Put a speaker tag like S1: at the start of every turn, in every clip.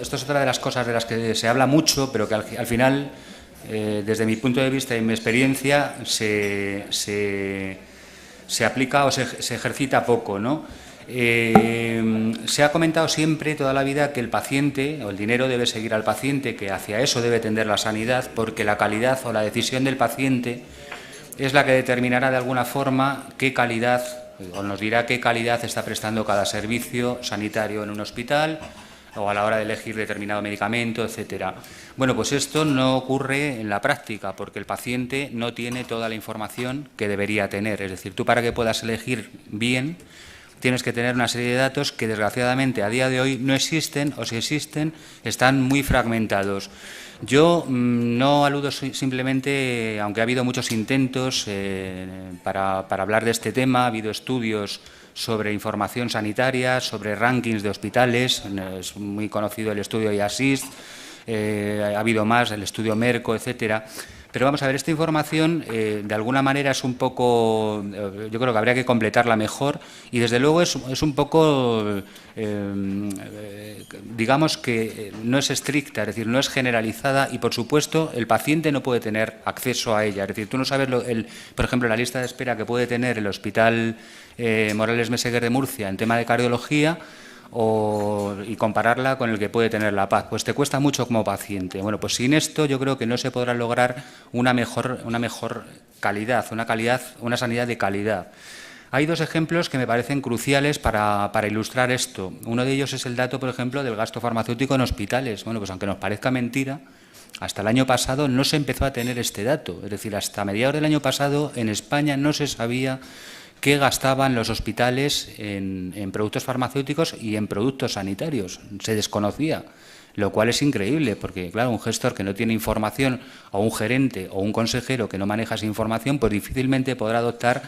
S1: esto es otra de las cosas de las que se habla mucho, pero que al final, desde mi punto de vista y mi experiencia, se aplica o se ejercita poco, ¿no? Se ha comentado siempre, toda la vida, que el paciente, o el dinero debe seguir al paciente, que hacia eso debe tender la sanidad, porque la calidad o la decisión del paciente es la que determinará de alguna forma qué calidad, o nos dirá qué calidad está prestando cada servicio sanitario en un hospital o a la hora de elegir determinado medicamento, etcétera. Bueno, pues esto no ocurre en la práctica, porque el paciente no tiene toda la información que debería tener. Es decir, tú, para que puedas elegir bien, tienes que tener una serie de datos que, desgraciadamente, a día de hoy no existen, o si existen, están muy fragmentados. Yo no aludo simplemente, aunque ha habido muchos intentos para hablar de este tema, ha habido estudios sobre información sanitaria, sobre rankings de hospitales, es muy conocido el estudio IASIST, ha habido más, el estudio Merco, etcétera. Pero vamos a ver, esta información de alguna manera es un poco, yo creo que habría que completarla mejor, y desde luego es un poco, digamos que no es estricta, es decir, no es generalizada, y por supuesto el paciente no puede tener acceso a ella. Es decir, tú no sabes, por ejemplo, la lista de espera que puede tener el Hospital Morales Meseguer de Murcia en tema de cardiología, y compararla con el que puede tener La Paz, pues te cuesta mucho como paciente. Bueno, pues sin esto yo creo que no se podrá lograr una mejor calidad, una sanidad de calidad. Hay dos ejemplos que me parecen cruciales para ilustrar esto. Uno de ellos es el dato, por ejemplo, del gasto farmacéutico en hospitales. Bueno, pues aunque nos parezca mentira, hasta el año pasado no se empezó a tener este dato. Es decir, hasta mediados del año pasado en España no se sabía qué gastaban los hospitales en productos farmacéuticos y en productos sanitarios. Se desconocía, lo cual es increíble, porque, claro, un gestor que no tiene información, o un gerente o un consejero que no maneja esa información, pues difícilmente podrá adoptar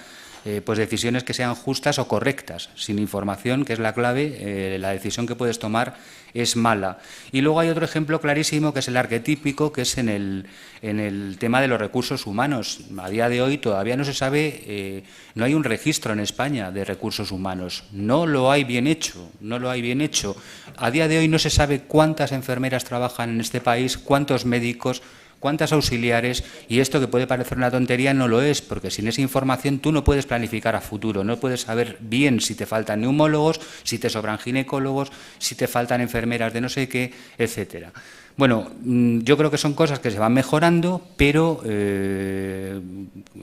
S1: pues decisiones que sean justas o correctas. Sin información, que es la clave, la decisión que puedes tomar es mala. Y luego hay otro ejemplo clarísimo, que es el arquetípico, que es en el tema de los recursos humanos. A día de hoy todavía no se sabe, no hay un registro en España de recursos humanos. No lo hay bien hecho, no lo hay bien hecho. A día de hoy no se sabe cuántas enfermeras trabajan en este país, cuántos médicos, cuántas auxiliares, y esto, que puede parecer una tontería, no lo es, porque sin esa información tú no puedes planificar a futuro, no puedes saber bien si te faltan neumólogos, si te sobran ginecólogos, si te faltan enfermeras de no sé qué, etcétera. Bueno, yo creo que son cosas que se van mejorando, pero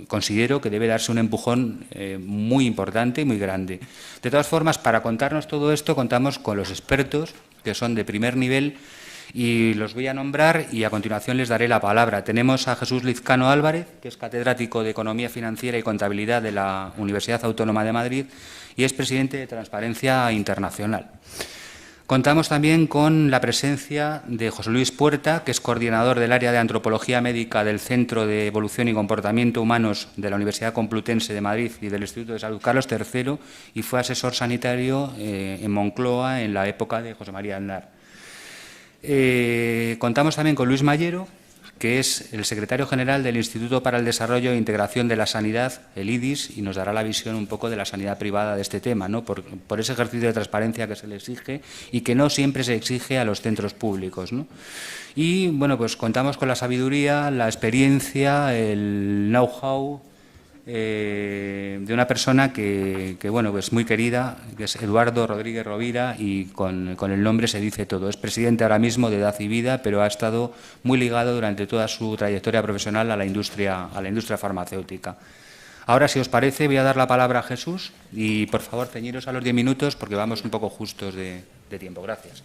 S1: considero que debe darse un empujón muy importante y muy grande. De todas formas, para contarnos todo esto, contamos con los expertos, que son de primer nivel, y los voy a nombrar y a continuación les daré la palabra. Tenemos a Jesús Lizcano Álvarez, que es catedrático de Economía Financiera y Contabilidad de la Universidad Autónoma de Madrid y es presidente de Transparencia Internacional. Contamos también con la presencia de José Luis Puerta, que es coordinador del área de Antropología Médica del Centro de Evolución y Comportamiento Humanos de la Universidad Complutense de Madrid y del Instituto de Salud Carlos III, y fue asesor sanitario en Moncloa en la época de José María Aznar. Contamos también con Luis Mayero, que es el secretario general del Instituto para el Desarrollo e Integración de la Sanidad, el IDIS, y nos dará la visión un poco de la sanidad privada de este tema, ¿no? por ese ejercicio de transparencia que se le exige y que no siempre se exige a los centros públicos, ¿no? Y, bueno, pues contamos con la sabiduría, la experiencia, el know-how de una persona que bueno, pues muy querida, que es Eduardo Rodríguez Rovira, y con el nombre se dice todo. Es presidente ahora mismo de Edad y Vida, pero ha estado muy ligado durante toda su trayectoria profesional a la industria farmacéutica. Ahora, si os parece, voy a dar la palabra a Jesús y, por favor, ceñiros a los 10 minutos porque vamos un poco justos de tiempo. Gracias.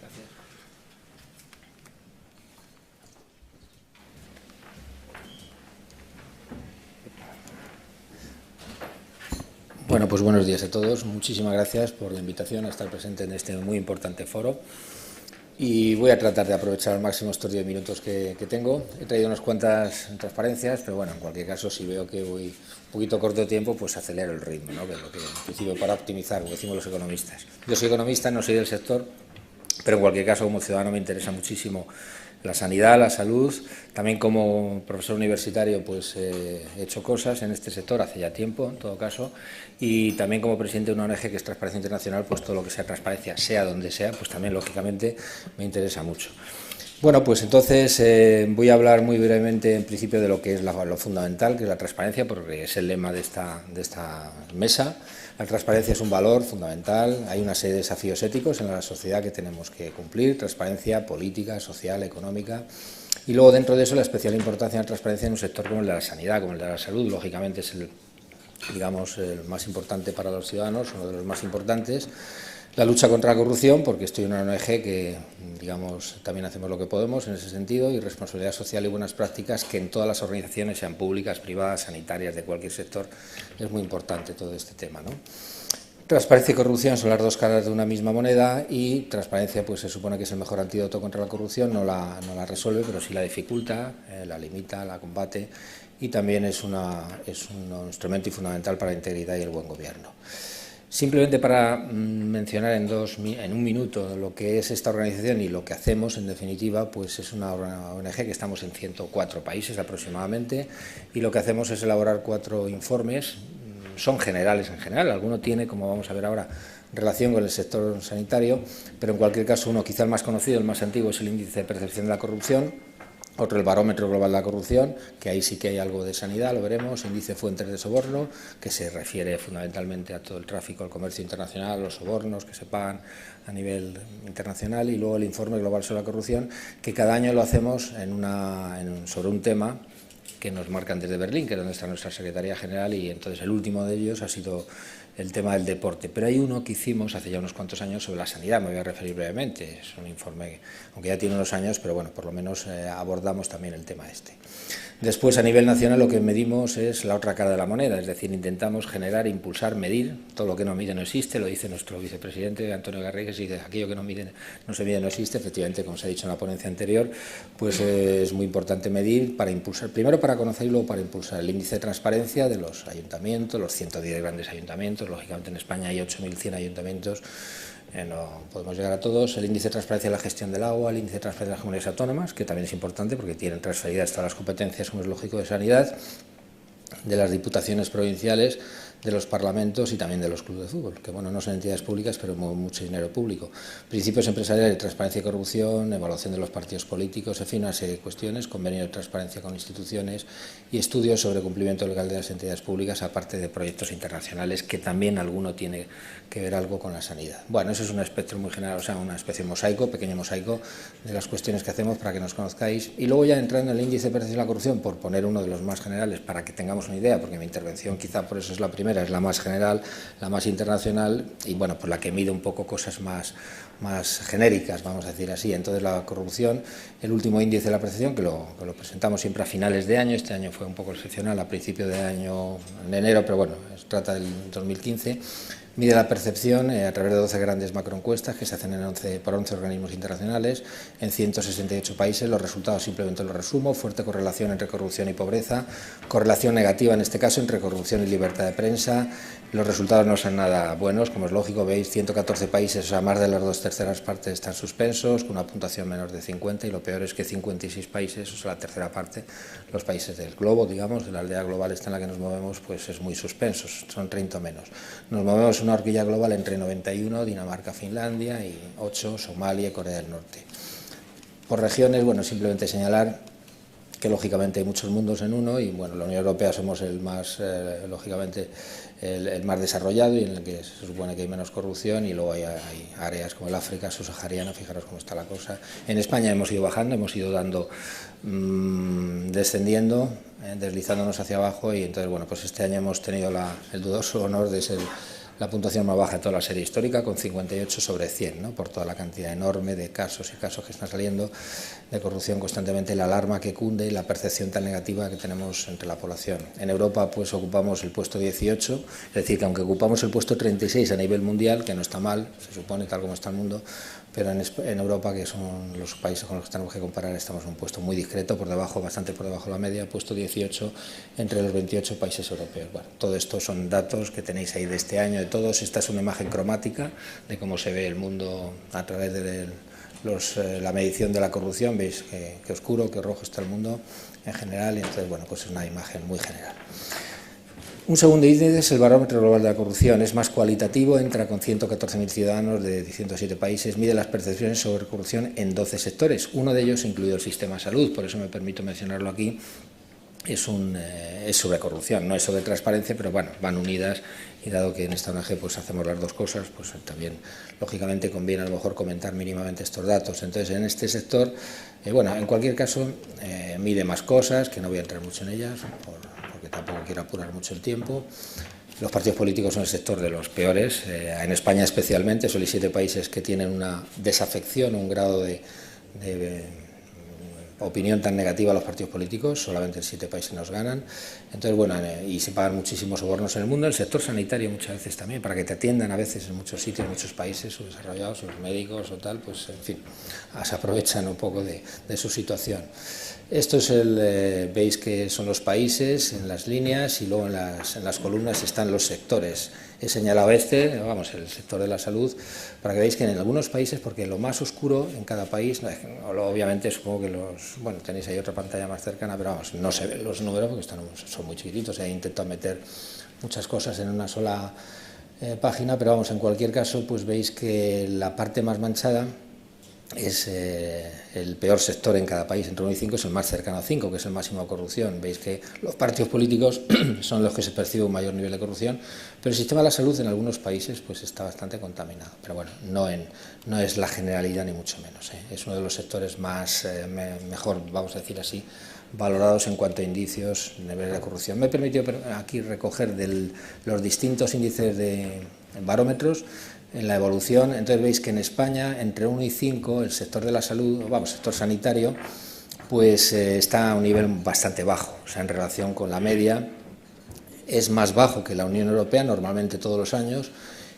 S2: Bueno, pues buenos días a todos. Muchísimas gracias por la invitación a estar presente en este muy importante foro. Y voy a tratar de aprovechar al máximo estos 10 minutos que tengo. He traído unas cuantas transparencias, pero bueno, en cualquier caso, si veo que voy un poquito corto de tiempo, pues acelero el ritmo, ¿no? Que es lo que decido para optimizar, como decimos los economistas. Yo soy economista, no soy del sector, pero en cualquier caso, como ciudadano, me interesa muchísimo la sanidad, la salud. También como profesor universitario pues he hecho cosas en este sector hace ya tiempo, en todo caso, y también como presidente de una ONG que es Transparencia Internacional, pues todo lo que sea transparencia, sea donde sea, pues también lógicamente me interesa mucho. Bueno, pues entonces voy a hablar muy brevemente en principio de lo que es lo fundamental, que es la transparencia, porque es el lema de esta mesa. La transparencia es un valor fundamental, hay una serie de desafíos éticos en la sociedad que tenemos que cumplir, transparencia política, social, económica, y luego dentro de eso la especial importancia de la transparencia en un sector como el de la sanidad, como el de la salud, lógicamente es el más importante para los ciudadanos, uno de los más importantes. La lucha contra la corrupción, porque estoy en una ONG que, también hacemos lo que podemos en ese sentido, y responsabilidad social y buenas prácticas, que en todas las organizaciones, sean públicas, privadas, sanitarias, de cualquier sector, es muy importante todo este tema, ¿no? Transparencia y corrupción son las dos caras de una misma moneda, y transparencia pues se supone que es el mejor antídoto contra la corrupción, no la resuelve, pero sí la dificulta, la limita, la combate, y también es un instrumento fundamental para la integridad y el buen gobierno. Simplemente para mencionar en un minuto lo que es esta organización y lo que hacemos, en definitiva, pues es una ONG que estamos en 104 países aproximadamente, y lo que hacemos es elaborar 4 informes, son generales en general, alguno tiene, como vamos a ver ahora, relación con el sector sanitario, pero en cualquier caso uno quizá el más conocido, el más antiguo, es el índice de percepción de la corrupción. Otro, el barómetro global de la corrupción, que ahí sí que hay algo de sanidad, lo veremos, índice fuentes de soborno, que se refiere fundamentalmente a todo el tráfico, al comercio internacional, los sobornos que se pagan a nivel internacional, y luego el informe global sobre la corrupción, que cada año lo hacemos sobre un tema que nos marcan desde Berlín, que es donde está nuestra Secretaría General, y entonces el último de ellos ha sido el tema del deporte. Pero hay uno que hicimos hace ya unos cuantos años sobre la sanidad, me voy a referir brevemente, es un informe, aunque ya tiene unos años, pero bueno, por lo menos abordamos también el tema este. Después, a nivel nacional, lo que medimos es la otra cara de la moneda, es decir, intentamos generar, impulsar, medir, todo lo que no mide no existe, lo dice nuestro vicepresidente Antonio Garrigues, y dice, aquello que no se mide no existe. Efectivamente, como se ha dicho en la ponencia anterior, pues es muy importante medir para impulsar, primero para conocer y luego para impulsar el índice de transparencia de los ayuntamientos, los 110 grandes ayuntamientos, lógicamente en España hay 8.100 ayuntamientos, no podemos llegar a todos, el índice de transparencia de la gestión del agua, el índice de transparencia de las comunidades autónomas, que también es importante porque tienen transferidas todas las competencias, como es lógico, de sanidad, de las diputaciones provinciales, de los parlamentos y también de los clubes de fútbol, que bueno, no son entidades públicas, pero mueven mucho dinero público. Principios empresariales de transparencia y corrupción, evaluación de los partidos políticos, en fin, una serie de cuestiones, convenio de transparencia con instituciones y estudios sobre cumplimiento legal de las entidades públicas, aparte de proyectos internacionales, que también alguno tiene que ver algo con la sanidad. Bueno, eso es un espectro muy general, o sea, una especie de mosaico, pequeño mosaico de las cuestiones que hacemos para que nos conozcáis. Y luego ya entrando en el índice de percepción de la corrupción, por poner uno de los más generales para que tengamos una idea, porque mi intervención quizá por eso es la primera, es la más general, la más internacional, y bueno, pues la que mide un poco cosas más genéricas, vamos a decir así. Entonces la corrupción, el último índice de la percepción, que lo presentamos siempre a finales de año, este año fue un poco excepcional, a principio de año, en enero, pero bueno, se trata del 2015, mide la percepción a través de 12 grandes macroencuestas que se hacen por 11 organismos internacionales en 168 países. Los resultados simplemente los resumo: fuerte correlación entre corrupción y pobreza, correlación negativa en este caso entre corrupción y libertad de prensa. Los resultados no son nada buenos, como es lógico, veis 114 países, o sea, más de las 2/3 partes están suspensos, con una puntuación menor de 50, y lo peor es que 56 países, o sea, la tercera parte, los países del globo, digamos, de la aldea global esta en la que nos movemos, pues es muy suspensos, son 30 o menos. Nos movemos en una horquilla global entre 91, Dinamarca, Finlandia, y 8, Somalia y Corea del Norte. Por regiones, bueno, simplemente señalar que lógicamente hay muchos mundos en uno, y bueno, la Unión Europea somos el más, lógicamente, el más desarrollado, y en el que se supone que hay menos corrupción, y luego hay áreas como el África subsahariana, fijaros cómo está la cosa. En España hemos ido bajando, hemos ido descendiendo, deslizándonos hacia abajo, y entonces, bueno, pues este año hemos tenido el dudoso honor de ser la puntuación más baja de toda la serie histórica, con 58 sobre 100, ¿no? Por toda la cantidad enorme de casos que están saliendo de corrupción constantemente, la alarma que cunde y la percepción tan negativa que tenemos entre la población. En Europa, pues ocupamos el puesto 18, es decir, que aunque ocupamos el puesto 36 a nivel mundial, que no está mal, se supone, tal como está el mundo, pero en Europa, que son los países con los que tenemos que comparar, estamos en un puesto muy discreto, por debajo, bastante por debajo de la media, puesto 18 entre los 28 países europeos. Bueno, todo esto son datos que tenéis ahí de este año, de todos. Esta es una imagen cromática de cómo se ve el mundo a través de la medición de la corrupción, veis que oscuro, que rojo está el mundo en general, y entonces, bueno, pues es una imagen muy general. Un segundo índice es el barómetro global de la corrupción, es más cualitativo, entra con 114.000 ciudadanos de 107 países, mide las percepciones sobre corrupción en 12 sectores, uno de ellos incluido el sistema de salud, por eso me permito mencionarlo aquí. Es sobre corrupción, no es sobre transparencia, pero bueno, van unidas, y dado que en esta ONG pues hacemos las dos cosas, pues también lógicamente conviene a lo mejor comentar mínimamente estos datos. Entonces, en este sector, bueno, en cualquier caso, mide más cosas, que no voy a entrar mucho en ellas, porque tampoco quiero apurar mucho el tiempo. Los partidos políticos son el sector de los peores, en España especialmente, son 7 países que tienen una desafección, un grado de opinión tan negativa a los partidos políticos, solamente en 7 países nos ganan. Entonces, bueno, y se pagan muchísimos sobornos en el mundo. El sector sanitario muchas veces también, para que te atiendan a veces en muchos sitios, en muchos países subdesarrollados, los médicos o tal, pues en fin, se aprovechan un poco de su situación. Esto es veis que son los países en las líneas, y luego en las columnas están los sectores. He señalado el sector de la salud, para que veáis que en algunos países, porque lo más oscuro en cada país, obviamente supongo que bueno, tenéis ahí otra pantalla más cercana, pero vamos, no se ven los números porque son muy chiquititos, he intentado meter muchas cosas en una sola página, pero vamos, en cualquier caso, pues veis que la parte más manchada es el peor sector en cada país, entre 1 y 5 es el más cercano a 5, que es el máximo de corrupción. Veis que los partidos políticos son los que se percibe un mayor nivel de corrupción, pero el sistema de la salud en algunos países pues está bastante contaminado. Pero bueno, no es la generalidad ni mucho menos, es uno de los sectores más, mejor, vamos a decir así, valorados en cuanto a indicios de nivel de corrupción. Me he permitido aquí recoger los distintos índices de barómetros en la evolución. Entonces veis que en España, entre 1 y 5, el sector de la salud, sector sanitario, pues está a un nivel bastante bajo, o sea, en relación con la media, es más bajo que la Unión Europea, normalmente todos los años,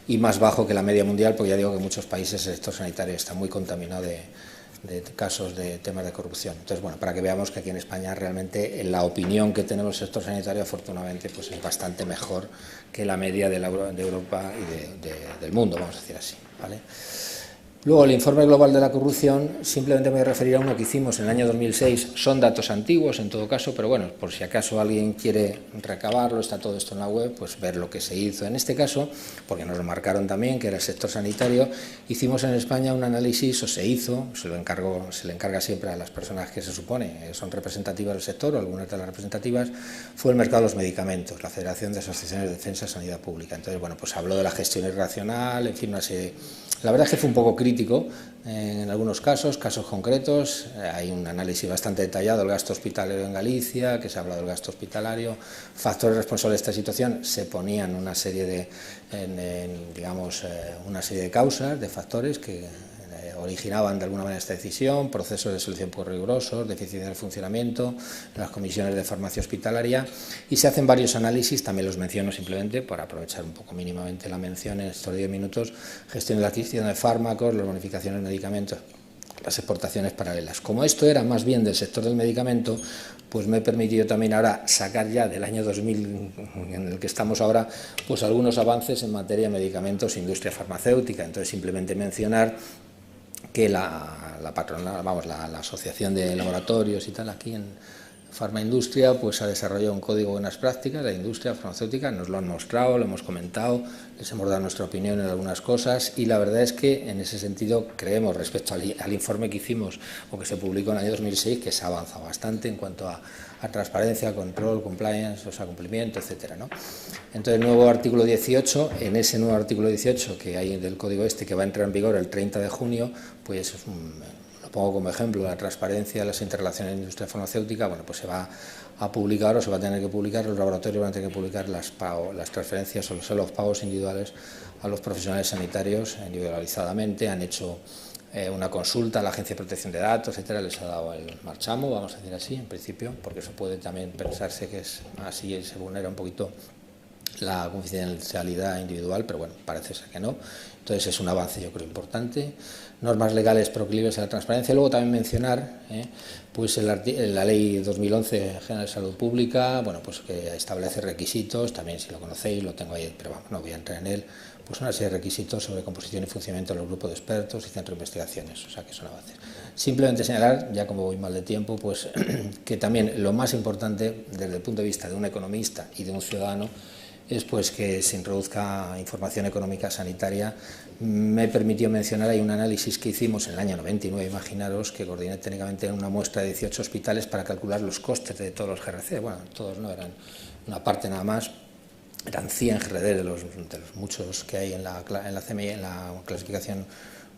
S2: y más bajo que la media mundial, porque ya digo que en muchos países el sector sanitario está muy contaminado de casos de temas de corrupción. Entonces, bueno, para que veamos que aquí en España realmente la opinión que tenemos del sector sanitario, afortunadamente, pues es bastante mejor que la media de Europa y del mundo, vamos a decir así, ¿vale? Luego, el informe global de la corrupción, simplemente me voy a referir a uno que hicimos en el año 2006, son datos antiguos en todo caso, pero bueno, por si acaso alguien quiere recabarlo, está todo esto en la web, pues ver lo que se hizo. En este caso, porque nos lo marcaron también, que era el sector sanitario, hicimos en España un análisis, o se hizo, se le encarga siempre a las personas que se supone son representativas del sector, o algunas de las representativas, fue el mercado de los medicamentos, la Federación de Asociaciones de Defensa de Sanidad Pública. Entonces, bueno, pues habló de la gestión irracional, en fin, una serie. La verdad es que fue un poco crítico en algunos casos concretos. Hay un análisis bastante detallado del gasto hospitalario en Galicia, que se habla del gasto hospitalario, factores responsables de esta situación, se ponían una serie una serie de causas, de factores que originaban de alguna manera esta decisión, procesos de selección poco rigurosos, deficiencia del funcionamiento, las comisiones de farmacia hospitalaria, y se hacen varios análisis, también los menciono simplemente para aprovechar un poco mínimamente la mención en estos 10 minutos, gestión de la adquisición de fármacos, las bonificaciones de medicamentos, las exportaciones paralelas. Como esto era más bien del sector del medicamento, pues me he permitido también ahora sacar ya del año 2000 en el que estamos ahora, pues algunos avances en materia de medicamentos e industria farmacéutica. Entonces, simplemente mencionar que la patronal, la asociación de laboratorios y tal, aquí en Farmaindustria, pues ha desarrollado un código de buenas prácticas de la industria farmacéutica, nos lo han mostrado, lo hemos comentado, les hemos dado nuestra opinión en algunas cosas, y la verdad es que en ese sentido creemos, respecto al informe que hicimos o que se publicó en el año 2006, que se ha avanzado bastante en cuanto a transparencia, control, compliance, o sea, cumplimiento, etcétera, ¿no? Entonces, el nuevo artículo 18, en ese nuevo artículo 18 que hay del código que va a entrar en vigor el 30 de junio, pues lo pongo como ejemplo, la transparencia de las interrelaciones de la industria farmacéutica, bueno, pues se va a publicar, o se va a tener que publicar, los laboratorios van a tener que publicar las transferencias o los pagos individuales a los profesionales sanitarios individualizadamente. Han hecho una consulta a la Agencia de Protección de Datos, etcétera, les ha dado el marchamo, vamos a decir así, en principio, porque eso puede también pensarse que es así, se vulnera un poquito la confidencialidad individual, pero bueno, parece ser que no. Entonces es un avance, yo creo, importante. Normas legales proclives a la transparencia. Luego también mencionar pues la Ley 2011 General de Salud Pública, bueno, pues que establece requisitos, también si lo conocéis, lo tengo ahí, pero vamos, no voy a entrar en él, pues una serie de requisitos sobre composición y funcionamiento de los grupos de expertos y centros de investigaciones, o sea que son avances. Simplemente señalar, ya como voy mal de tiempo, pues que también lo más importante desde el punto de vista de un economista y de un ciudadano es pues que se introduzca información económica sanitaria. Me permitió mencionar ahí un análisis que hicimos en el año 99, imaginaros, que coordiné técnicamente una muestra de 18 hospitales para calcular los costes de todos los GRC. Bueno, todos no, eran una parte nada más, eran 100 GRD de los muchos que hay en la CMI, en la clasificación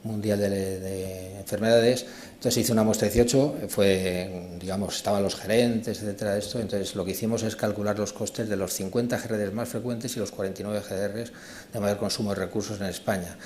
S2: mundial de enfermedades. Entonces hice una muestra de 18, digamos, estaban los gerentes, etcétera, esto. Entonces lo que hicimos es calcular los costes de los 50 GRDs más frecuentes y los 49 GRDs de mayor consumo de recursos en España.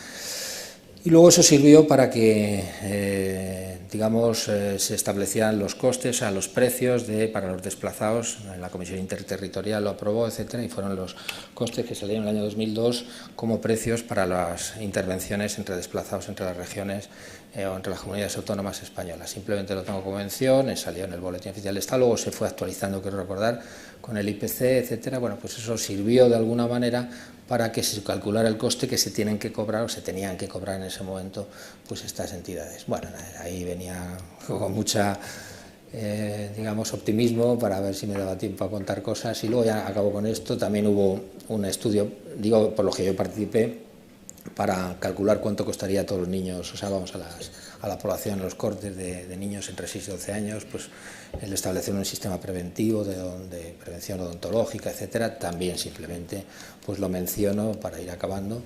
S2: Y luego eso sirvió para que, se establecieran los costes, los precios para los desplazados. La Comisión Interterritorial lo aprobó, etcétera, y fueron los costes que salieron en el año 2002 como precios para las intervenciones entre desplazados entre las regiones o entre las comunidades autónomas españolas. Simplemente lo tengo como mención, salió en el Boletín Oficial de Estado, luego se fue actualizando, quiero recordar, con el IPC, etcétera. Bueno, pues eso sirvió de alguna manera para que se calculara el coste que se tienen que cobrar o se tenían que cobrar en ese momento pues estas entidades. Bueno, ahí venía con mucha optimismo para ver si me daba tiempo a contar cosas, y luego ya acabo con esto. También hubo un estudio, por lo que yo participé, para calcular cuánto costaría a todos los niños, o sea, vamos a la población, los cortes de niños entre 6 y 12 años, pues el establecer un sistema preventivo de prevención odontológica, etcétera. También simplemente pues lo menciono para ir acabando,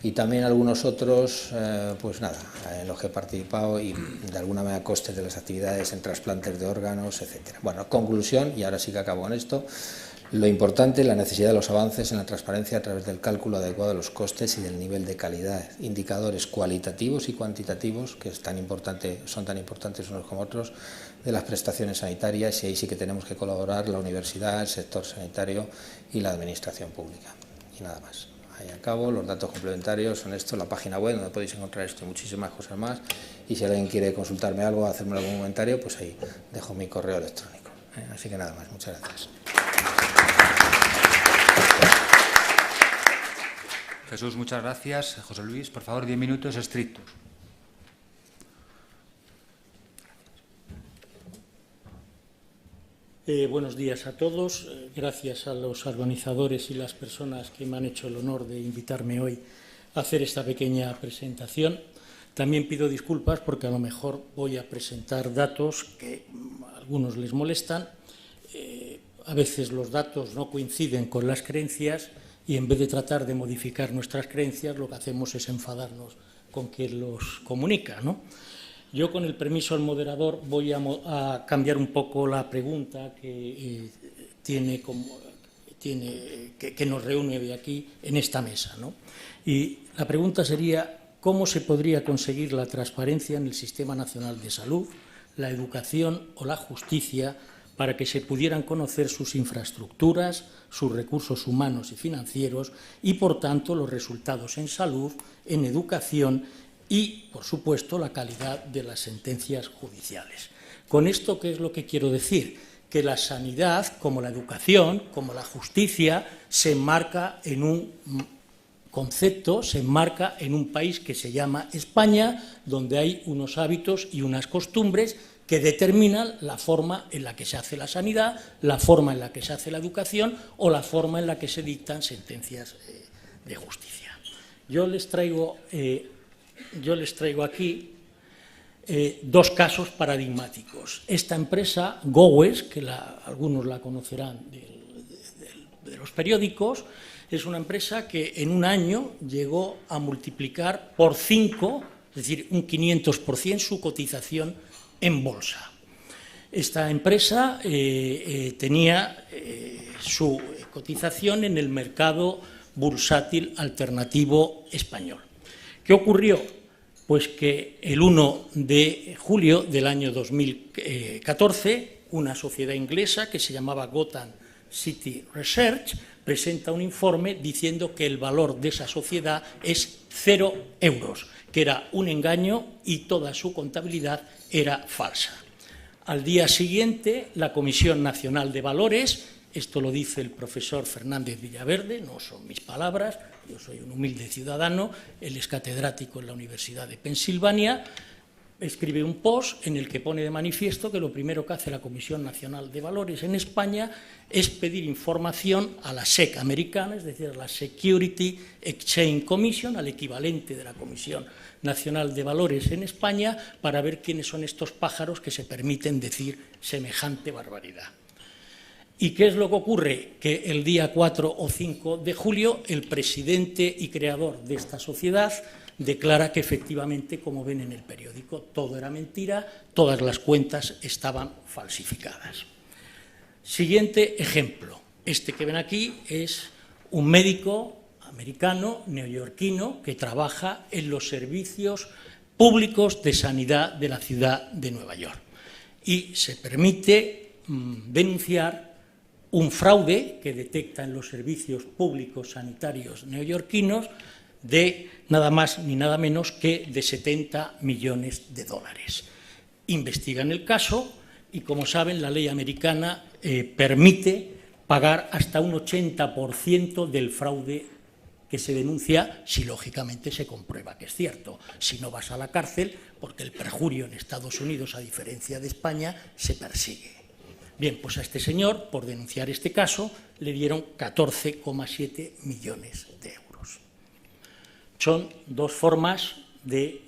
S2: y también algunos otros, pues nada, en los que he participado, y de alguna manera costes de las actividades en trasplantes de órganos, etcétera. Bueno, conclusión, y ahora sí que acabo con esto. Lo importante, la necesidad de los avances en la transparencia a través del cálculo adecuado de los costes y del nivel de calidad, indicadores cualitativos y cuantitativos que son tan importantes unos como otros, de las prestaciones sanitarias, y ahí sí que tenemos que colaborar la universidad, el sector sanitario y la administración pública. Y nada más. Ahí acabo. Los datos complementarios son estos, la página web donde podéis encontrar esto y muchísimas cosas más, y si alguien quiere consultarme algo, hacerme algún comentario, pues ahí dejo mi correo electrónico. Así que nada más, muchas gracias.
S1: Jesús, muchas gracias. José Luis, por favor, 10 minutos estrictos.
S3: Buenos días a todos. Gracias a los organizadores y las personas que me han hecho el honor de invitarme hoy a hacer esta pequeña presentación. También pido disculpas porque a lo mejor voy a presentar datos que a algunos les molestan. A veces los datos no coinciden con las creencias, y en vez de tratar de modificar nuestras creencias, lo que hacemos es enfadarnos con quien los comunica, ¿no? Yo, con el permiso del moderador, voy a cambiar un poco la pregunta que nos reúne hoy aquí en esta mesa, ¿no? Y la pregunta sería: ¿cómo se podría conseguir la transparencia en el Sistema Nacional de Salud, la educación o la justicia, para que se pudieran conocer sus infraestructuras, sus recursos humanos y financieros, y, por tanto, los resultados en salud, en educación y, por supuesto, la calidad de las sentencias judiciales? Con esto, ¿qué es lo que quiero decir? Que la sanidad, como la educación, como la justicia, se enmarca en un concepto, se enmarca en un país que se llama España, donde hay unos hábitos y unas costumbres que determinan la forma en la que se hace la sanidad, la forma en la que se hace la educación o la forma en la que se dictan sentencias de justicia. Yo les traigo aquí dos casos paradigmáticos. Esta empresa, Gowes, que algunos la conocerán de los periódicos, es una empresa que en un año llegó a multiplicar por 5, es decir, un 500%, su cotización en bolsa. Esta empresa tenía su cotización en el mercado bursátil alternativo español. ¿Qué ocurrió? Pues que el 1 de julio del año 2014, una sociedad inglesa que se llamaba Gotham City Research presenta un informe diciendo que el valor de esa sociedad es 0 euros, que era un engaño y toda su contabilidad era falsa. Al día siguiente, la Comisión Nacional de Valores, esto lo dice el profesor Fernández Villaverde, no son mis palabras, yo soy un humilde ciudadano, él es catedrático en la Universidad de Pensilvania, escribe un post en el que pone de manifiesto que lo primero que hace la Comisión Nacional de Valores en España es pedir información a la SEC americana, es decir, a la Security Exchange Commission, al equivalente de la Comisión Nacional de Valores en España, para ver quiénes son estos pájaros que se permiten decir semejante barbaridad. ¿Y qué es lo que ocurre? Que el día 4 o 5 de julio el presidente y creador de esta sociedad declara que efectivamente, como ven en el periódico, todo era mentira, todas las cuentas estaban falsificadas. Siguiente ejemplo. Este que ven aquí es un médico americano, neoyorquino, que trabaja en los servicios públicos de sanidad de la ciudad de Nueva York. Y se permite denunciar un fraude que detecta en los servicios públicos sanitarios neoyorquinos de nada más ni nada menos que de 70 millones de dólares. Investigan el caso y, como saben, la ley americana permite pagar hasta un 80% del fraude que se denuncia, si lógicamente se comprueba que es cierto. Si no, vas a la cárcel, porque el perjurio en Estados Unidos, a diferencia de España, se persigue. Bien, pues a este señor, por denunciar este caso, le dieron 14,7 millones de euros. Son dos formas de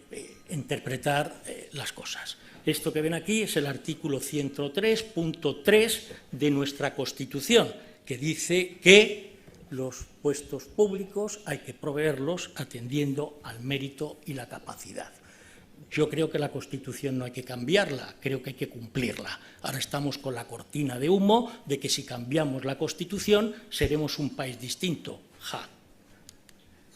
S3: interpretar las cosas. Esto que ven aquí es el artículo 103.3 de nuestra Constitución, que dice que los puestos públicos hay que proveerlos atendiendo al mérito y la capacidad. Yo creo que la Constitución no hay que cambiarla, creo que hay que cumplirla. Ahora estamos con la cortina de humo de que si cambiamos la Constitución seremos un país distinto. ¡Ja!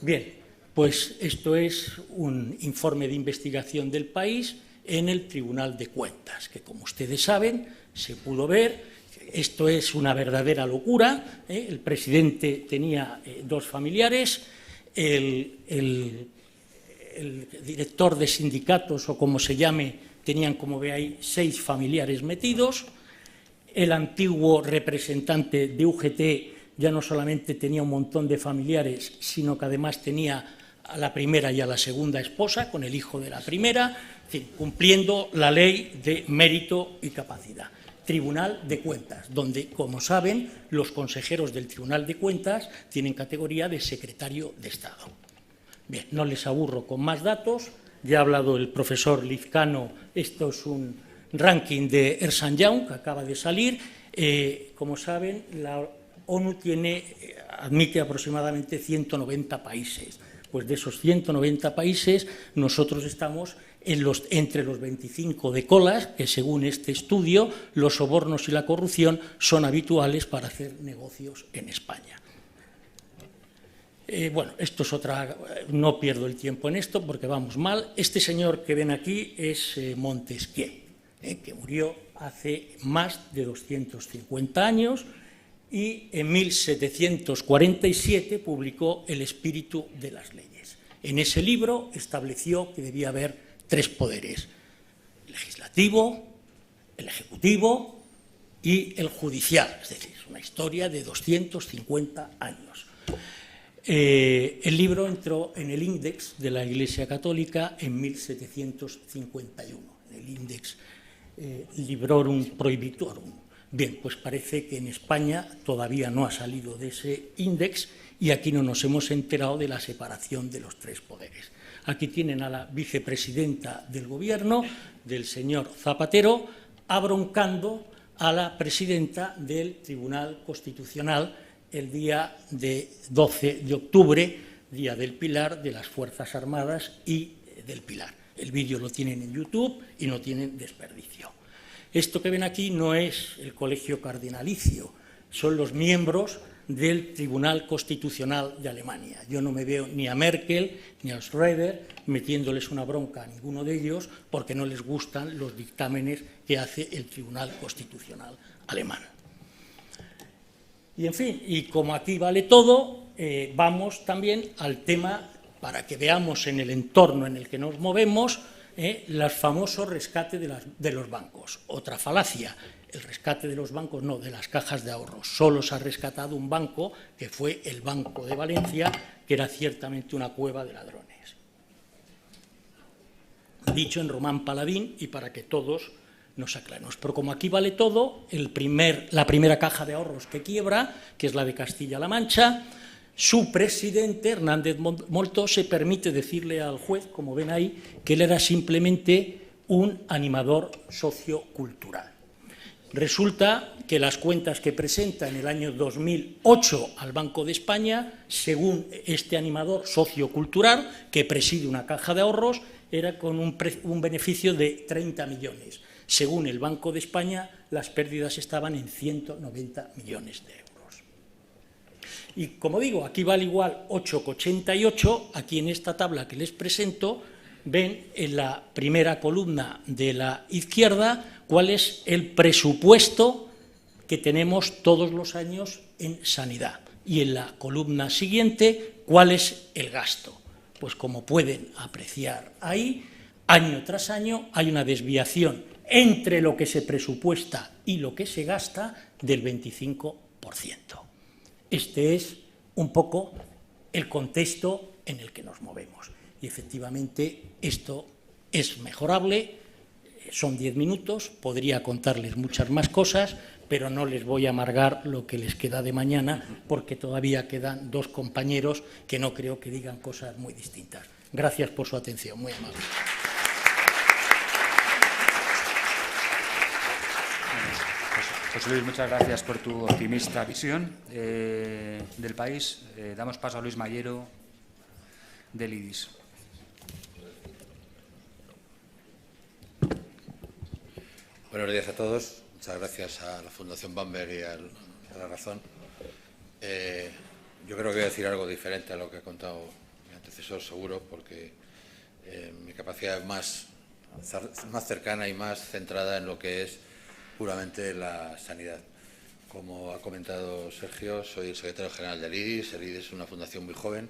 S3: Bien, pues esto es un informe de investigación del país en el Tribunal de Cuentas, que, como ustedes saben, se pudo ver. Esto es una verdadera locura. El presidente tenía dos familiares, el director de sindicatos, o como se llame, tenían, como ve ahí, 6 familiares metidos. El antiguo representante de UGT ya no solamente tenía un montón de familiares, sino que además tenía a la primera y a la segunda esposa, con el hijo de la primera, en fin, cumpliendo la ley de mérito y capacidad. Tribunal de Cuentas, donde, como saben, los consejeros del Tribunal de Cuentas tienen categoría de secretario de Estado. Bien, no les aburro con más datos, ya ha hablado el profesor Lizcano, esto es un ranking de Ernst & Young que acaba de salir. Como saben, la ONU admite aproximadamente 190 países. Pues de esos 190 países, nosotros estamos entre los 25 de colas, que según este estudio, los sobornos y la corrupción son habituales para hacer negocios en España. Bueno, esto es otra, no pierdo el tiempo en esto porque vamos mal. Este señor que ven aquí es Montesquieu, que murió hace más de 250 años y en 1747 publicó El espíritu de las leyes. En ese libro estableció que debía haber 3 poderes: el legislativo, el ejecutivo y el judicial, es decir, una historia de 250 años. El libro entró en el Índex de la Iglesia Católica en 1751, el Índex Librorum Prohibitorum. Bien, pues parece que en España todavía no ha salido de ese índex y aquí no nos hemos enterado de la separación de los 3 poderes. Aquí tienen a la vicepresidenta del Gobierno, del señor Zapatero, abroncando a la presidenta del Tribunal Constitucional el día de 12 de octubre, Día del Pilar, de las Fuerzas Armadas y del Pilar. El vídeo lo tienen en YouTube y no tienen desperdicio. Esto que ven aquí no es el colegio cardinalicio, son los miembros del Tribunal Constitucional de Alemania. Yo no me veo ni a Merkel ni a Schröder metiéndoles una bronca a ninguno de ellos porque no les gustan los dictámenes que hace el Tribunal Constitucional alemán. Y, en fin, y como aquí vale todo, vamos también al tema, para que veamos en el entorno en el que nos movemos, los famosos rescates de los bancos. Otra falacia, el rescate de los bancos no, de las cajas de ahorros. Solo se ha rescatado un banco, que fue el Banco de Valencia, que era ciertamente una cueva de ladrones. Dicho en Román Paladín y para que todos nos aclaremos. Pero como aquí vale todo, la primera caja de ahorros que quiebra, que es la de Castilla-La Mancha, su presidente, Hernández Moltó, se permite decirle al juez, como ven ahí, que él era simplemente un animador sociocultural. Resulta que las cuentas que presenta en el año 2008 al Banco de España, según este animador sociocultural, que preside una caja de ahorros, era con un beneficio de 30 millones. Según el Banco de España, las pérdidas estaban en 190 millones de euros. Y como digo, aquí vale igual 8,88, aquí en esta tabla que les presento, ven en la primera columna de la izquierda cuál es el presupuesto que tenemos todos los años en sanidad. Y en la columna siguiente, cuál es el gasto. Pues como pueden apreciar ahí, año tras año hay una desviación entre lo que se presupuesta y lo que se gasta del 25%. Este es un poco el contexto en el que nos movemos. Y efectivamente esto es mejorable, son 10 minutos, podría contarles muchas más cosas, pero no les voy a amargar lo que les queda de mañana, porque todavía quedan dos compañeros que no creo que digan cosas muy distintas. Gracias por su atención, muy amable.
S1: José Luis, muchas gracias por tu optimista visión del país. Damos paso a Luis Mayero, del IDIS.
S4: Buenos días a todos. Muchas gracias a la Fundación Bamberg y a La Razón. Yo creo que voy a decir algo diferente a lo que ha contado mi antecesor, seguro, porque mi capacidad es más cercana y más centrada en lo que es puramente la sanidad. Como ha comentado Sergio, soy el secretario general del IDIS. El IDIS es una fundación muy joven.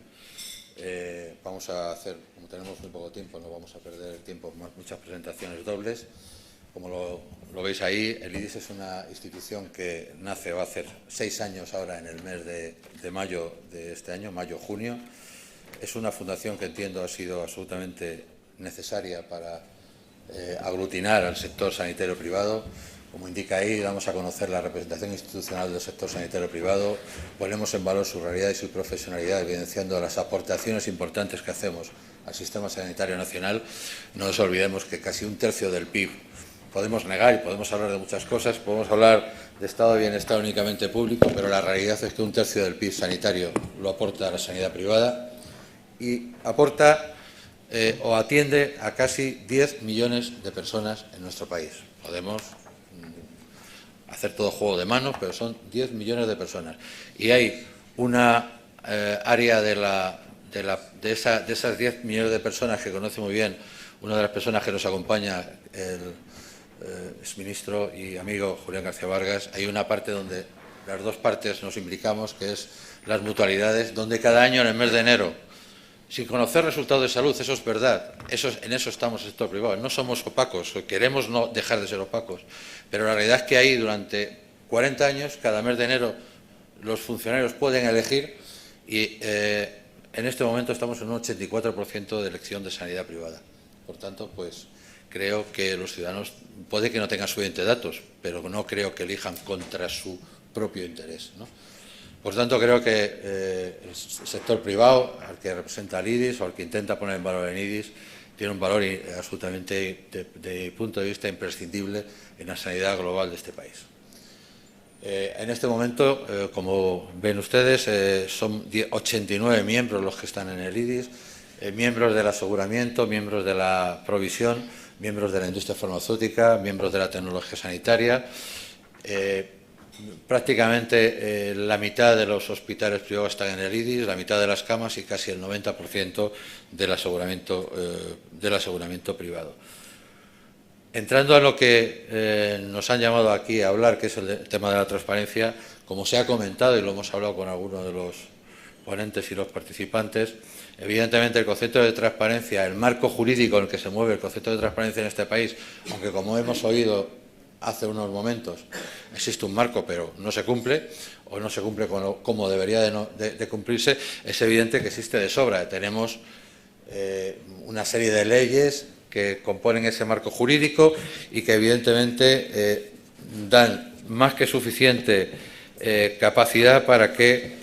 S4: Vamos a hacer, como tenemos muy poco tiempo, no vamos a perder tiempo, muchas presentaciones dobles. Como lo veis ahí, el IDIS es una institución que nace, va a hacer 6 años ahora en el mes de mayo de este año, mayo-junio. Es una fundación que entiendo ha sido absolutamente necesaria para aglutinar al sector sanitario privado. Como indica ahí, damos a conocer la representación institucional del sector sanitario privado, ponemos en valor su realidad y su profesionalidad, evidenciando las aportaciones importantes que hacemos al sistema sanitario nacional. No nos olvidemos que casi un tercio del PIB, podemos negar y podemos hablar de muchas cosas, podemos hablar de estado de bienestar únicamente público, pero la realidad es que un tercio del PIB sanitario lo aporta a la sanidad privada y aporta o atiende a casi 10 millones de personas en nuestro país. Podemos hacer todo juego de manos, pero son 10 millones de personas. Y hay una área de esas 10 millones de personas que conoce muy bien una de las personas que nos acompaña, el exministro y amigo Julián García Vargas. Hay una parte donde las dos partes nos implicamos, que es las mutualidades, donde cada año en el mes de enero, sin conocer resultados de salud, eso es verdad, en eso estamos en el sector privado, no somos opacos, queremos no dejar de ser opacos, pero la realidad es que ahí durante 40 años, cada mes de enero, los funcionarios pueden elegir y en este momento estamos en un 84% de elección de sanidad privada. Por tanto, pues creo que los ciudadanos, puede que no tengan suficientes datos, pero no creo que elijan contra su propio interés, ¿no? Por tanto, creo que el sector privado, al que representa el IDIS o al que intenta poner en valor el IDIS, tiene un valor absolutamente, de mi punto de vista, imprescindible en la sanidad global de este país. En este momento, como ven ustedes, son 89 miembros los que están en el IDIS, miembros del aseguramiento, miembros de la provisión, miembros de la industria farmacéutica, miembros de la tecnología sanitaria. Prácticamente la mitad de los hospitales privados están en el IDIS, la mitad de las camas y casi el 90% del aseguramiento privado. entrando a lo que nos han llamado aquí a hablar, que es el tema de la transparencia, como se ha comentado y lo hemos hablado con algunos de los ponentes y los participantes, evidentemente el concepto de transparencia, el marco jurídico en el que se mueve el concepto de transparencia en este país, aunque como hemos oído hace unos momentos, existe un marco pero no se cumple o no se cumple como debería de cumplirse, es evidente que existe de sobra. Tenemos una serie de leyes que componen ese marco jurídico y que evidentemente dan más que suficiente capacidad para que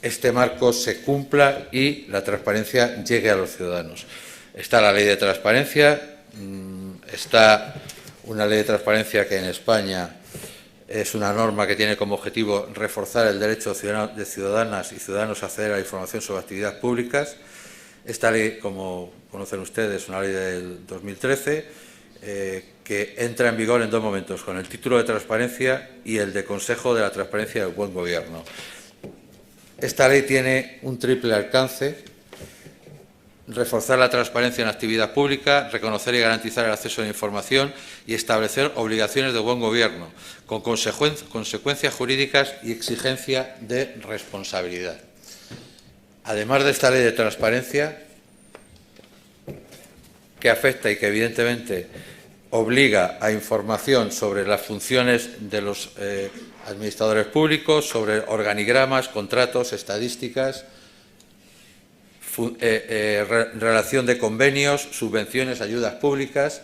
S4: este marco se cumpla y la transparencia llegue a los ciudadanos. Está la ley de transparencia, está una ley de transparencia que en España es una norma que tiene como objetivo reforzar el derecho de ciudadanas y ciudadanos a acceder a la información sobre actividades públicas. Esta ley, como conocen ustedes, es una ley del 2013 que entra en vigor en dos momentos, con el título de transparencia y el de Consejo de la Transparencia y del Buen Gobierno. Esta ley tiene un triple alcance: reforzar la transparencia en la actividad pública, reconocer y garantizar el acceso a la información y establecer obligaciones de buen gobierno, con consecuencias jurídicas y exigencia de responsabilidad. Además de esta ley de transparencia, que afecta y que evidentemente obliga a información sobre las funciones de los administradores públicos, sobre organigramas, contratos, estadísticas, relación de convenios, subvenciones, ayudas públicas.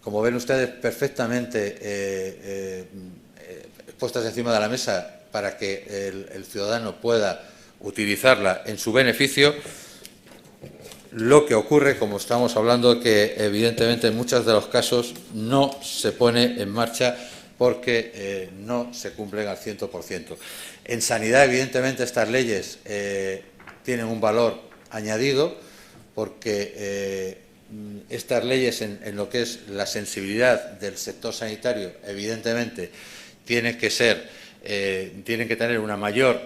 S4: Como ven ustedes, perfectamente puestas encima de la mesa para que el ciudadano pueda utilizarla en su beneficio. Lo que ocurre, como estamos hablando, que evidentemente en muchos de los casos no se pone en marcha porque no se cumplen al 100%. En sanidad, evidentemente, estas leyes tienen un valor añadido porque estas leyes en lo que es la sensibilidad del sector sanitario, evidentemente, tienen que tener una mayor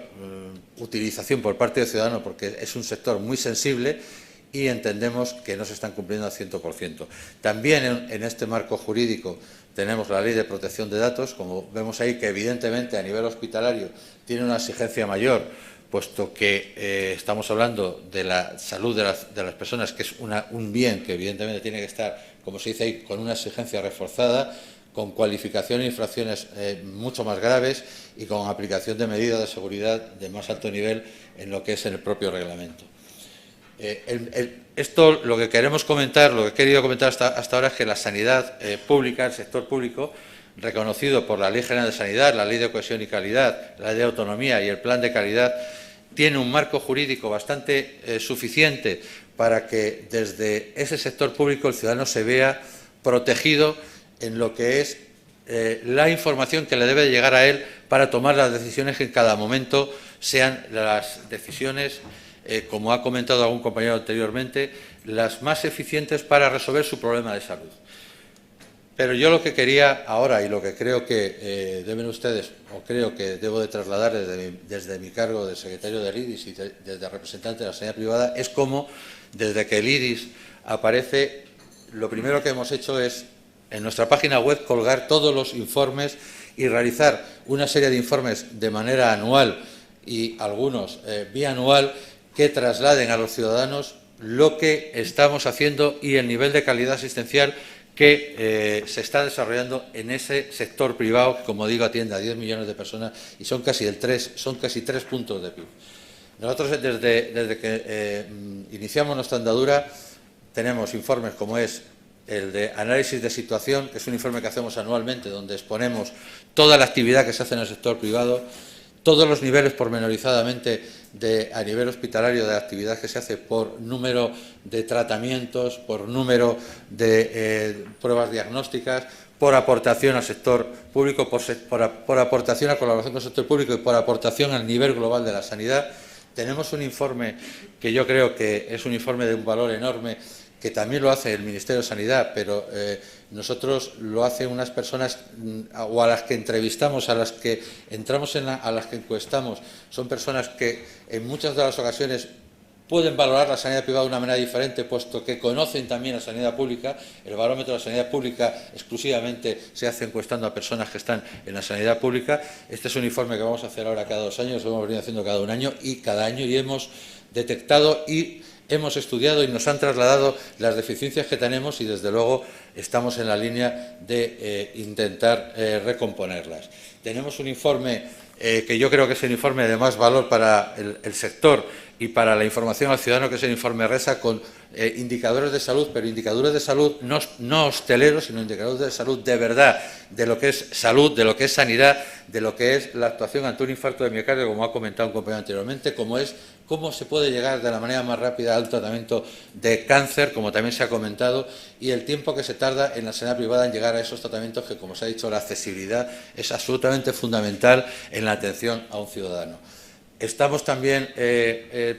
S4: utilización por parte del ciudadano porque es un sector muy sensible y entendemos que no se están cumpliendo al 100%. También en este marco jurídico tenemos la Ley de Protección de Datos, como vemos ahí, que evidentemente a nivel hospitalario tiene una exigencia mayor, puesto que estamos hablando de la salud de las personas, que es un bien que evidentemente tiene que estar, como se dice ahí, con una exigencia reforzada, con cualificación de infracciones mucho más graves y con aplicación de medidas de seguridad de más alto nivel en lo que es en el propio reglamento. Esto, lo que queremos comentar, lo que he querido comentar hasta ahora es que la sanidad pública, el sector público, reconocido por la Ley General de Sanidad, la Ley de Cohesión y Calidad, la Ley de Autonomía y el Plan de Calidad, tiene un marco jurídico bastante suficiente para que desde ese sector público el ciudadano se vea protegido en lo que es la información que le debe llegar a él para tomar las decisiones que en cada momento sean las decisiones, como ha comentado algún compañero anteriormente, las más eficientes para resolver su problema de salud. Pero yo lo que quería ahora y lo que creo que deben ustedes, o creo que debo de trasladar desde mi cargo de secretario del IDIS y desde representante de la sanidad privada, es cómo desde que el IDIS aparece, lo primero que hemos hecho es en nuestra página web colgar todos los informes y realizar una serie de informes de manera anual y algunos bianual que trasladen a los ciudadanos lo que estamos haciendo y el nivel de calidad asistencial que se está desarrollando en ese sector privado que, como digo, atiende a 10 millones de personas y son casi 3 puntos de PIB. Nosotros, desde que iniciamos nuestra andadura, tenemos informes como es el de análisis de situación, que es un informe que hacemos anualmente, donde exponemos toda la actividad que se hace en el sector privado, todos los niveles pormenorizadamente a nivel hospitalario de actividad que se hace por número de tratamientos, por número de pruebas diagnósticas, por aportación al sector público, por aportación a colaboración con el sector público y por aportación al nivel global de la sanidad. Tenemos un informe que yo creo que es un informe de un valor enorme, que también lo hace el Ministerio de Sanidad, pero nosotros lo hacen unas personas o a las que entrevistamos, a las que entramos a las que encuestamos, son personas que en muchas de las ocasiones pueden valorar la sanidad privada de una manera diferente, puesto que conocen también la sanidad pública. El barómetro de la sanidad pública exclusivamente se hace encuestando a personas que están en la sanidad pública. Este es un informe que vamos a hacer ahora cada 2 años, lo hemos venido haciendo cada 1 año y cada año, y hemos detectado y hemos estudiado y nos han trasladado las deficiencias que tenemos y, desde luego, estamos en la línea de intentar recomponerlas. Tenemos un informe que yo creo que es el informe de más valor para el sector y para la información al ciudadano, que es el informe RESA, con indicadores de salud, pero indicadores de salud no hosteleros, sino indicadores de salud de verdad, de lo que es salud, de lo que es sanidad, de lo que es la actuación ante un infarto de miocardio, como ha comentado un compañero anteriormente, como es cómo se puede llegar de la manera más rápida al tratamiento de cáncer, como también se ha comentado, y el tiempo que se tarda en la sanidad privada en llegar a esos tratamientos, que, como se ha dicho, la accesibilidad es absolutamente fundamental en la atención a un ciudadano. Estamos también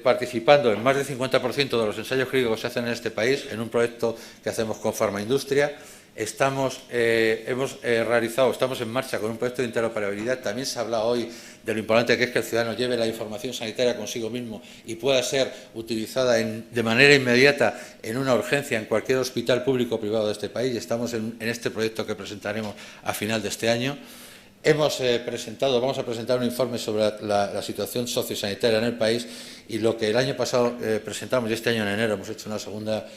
S4: participando en más del 50% de los ensayos clínicos que se hacen en este país, en un proyecto que hacemos con Farmaindustria. Estamos en marcha con un proyecto de interoperabilidad. También se ha hablado hoy de lo importante que es que el ciudadano lleve la información sanitaria consigo mismo y pueda ser utilizada de manera inmediata en una urgencia en cualquier hospital público o privado de este país. Estamos en este proyecto que presentaremos a final de este año. Vamos a presentar un informe sobre la situación sociosanitaria en el país, y lo que el año pasado presentamos, y este año en enero hemos hecho una segunda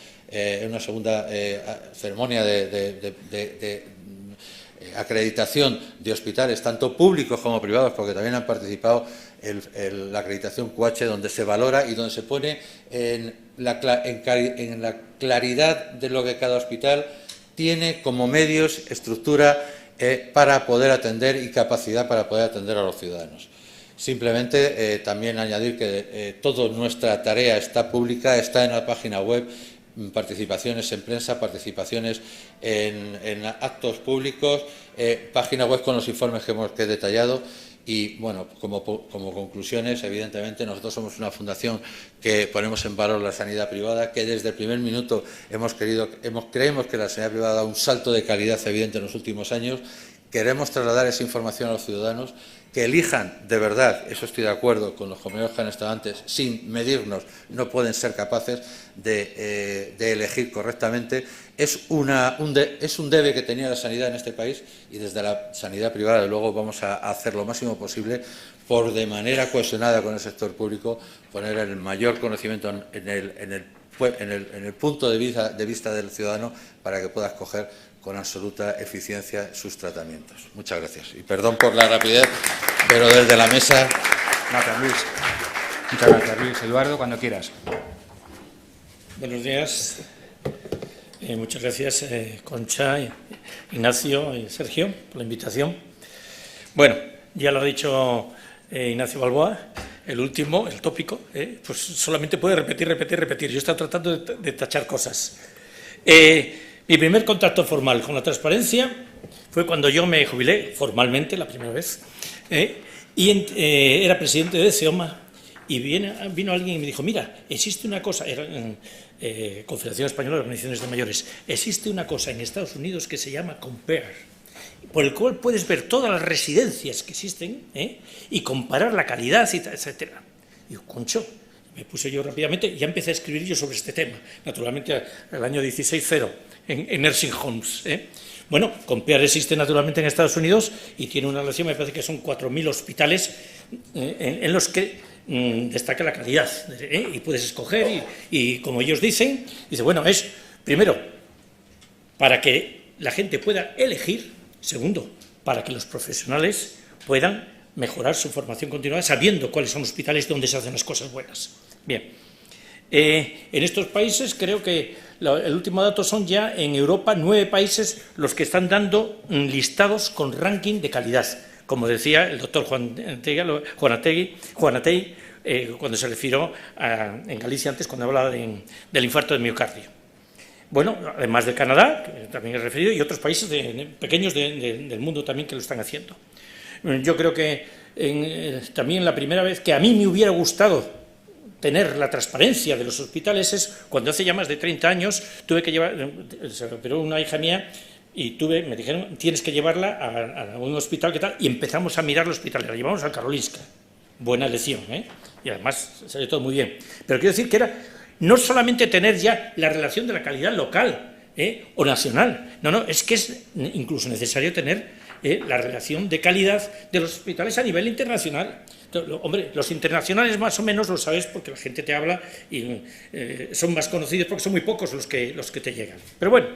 S4: ceremonia de acreditación de hospitales, tanto públicos como privados, porque también han participado la acreditación QH, donde se valora y donde se pone en la claridad de lo que cada hospital tiene como medios, estructura, para poder atender y capacidad para poder atender a los ciudadanos. Simplemente también añadir que toda nuestra tarea está pública, está en la página web, participaciones en prensa, participaciones en actos públicos, página web con los informes que he detallado. Y, bueno, como conclusiones, evidentemente, nosotros somos una fundación que ponemos en valor la sanidad privada, que desde el primer minuto creemos que la sanidad privada ha dado un salto de calidad evidente en los últimos años. Queremos trasladar esa información a los ciudadanos, que elijan de verdad. Eso estoy de acuerdo con los compañeros que han estado antes. Sin medirnos no pueden ser capaces de elegir correctamente. Es un debe que tenía la sanidad en este país, y desde la sanidad privada, de luego, vamos a hacer lo máximo posible por, de manera cohesionada con el sector público, poner el mayor conocimiento en el punto de vista del ciudadano, para que pueda escoger con absoluta eficiencia sus tratamientos. Muchas gracias. Y perdón por la rapidez, pero desde la mesa.
S1: Gracias, Luis. Muchas gracias, Luis. Eduardo, cuando quieras.
S3: Buenos días. Muchas gracias, Concha, Ignacio y Sergio, por la invitación. Bueno, ya lo ha dicho Ignacio Balboa, el último, el tópico, pues solamente puede repetir. Yo estaba tratando de tachar cosas. Mi primer contacto formal con la transparencia fue cuando yo me jubilé, formalmente, la primera vez, y era presidente de CEOMA, y vino alguien y me dijo: mira, existe una cosa, era Confederación Española de Organizaciones de Mayores, existe una cosa en Estados Unidos que se llama Compare, por el cual puedes ver todas las residencias que existen y comparar la calidad, etcétera. Y yo, concho, me puse yo rápidamente y ya empecé a escribir yo sobre este tema, naturalmente el año 16-0, en nursing homes. Bueno, Compare existe naturalmente en Estados Unidos y tiene una relación, me parece que son 4.000 hospitales en los que destaca la calidad, y puedes escoger y como ellos dicen, dice, bueno, es primero para que la gente pueda elegir, segundo, para que los profesionales puedan mejorar su formación continuada sabiendo cuáles son los hospitales donde se hacen las cosas buenas. Bien, en estos países creo que el último dato son ya en Europa 9 países los que están dando listados con ranking de calidad, como decía el doctor Juanategui cuando se refirió en Galicia antes, cuando hablaba del infarto de miocardio. Bueno, además de Canadá, que también he referido, y otros países pequeños del mundo también que lo están haciendo. Yo creo que también la primera vez que a mí me hubiera gustado tener la transparencia de los hospitales es cuando hace ya más de 30 años tuve que llevar, se operó una hija mía y me dijeron, tienes que llevarla a un hospital, ¿qué tal? Y empezamos a mirar el hospital, la llevamos al Karolinska. buena elección, y además salió todo muy bien. Pero quiero decir que era no solamente tener ya la relación de la calidad local o nacional, no, es que es incluso necesario tener la relación de calidad de los hospitales a nivel internacional. Hombre, los internacionales más o menos lo sabes porque la gente te habla y son más conocidos porque son muy pocos los que te llegan. Pero bueno,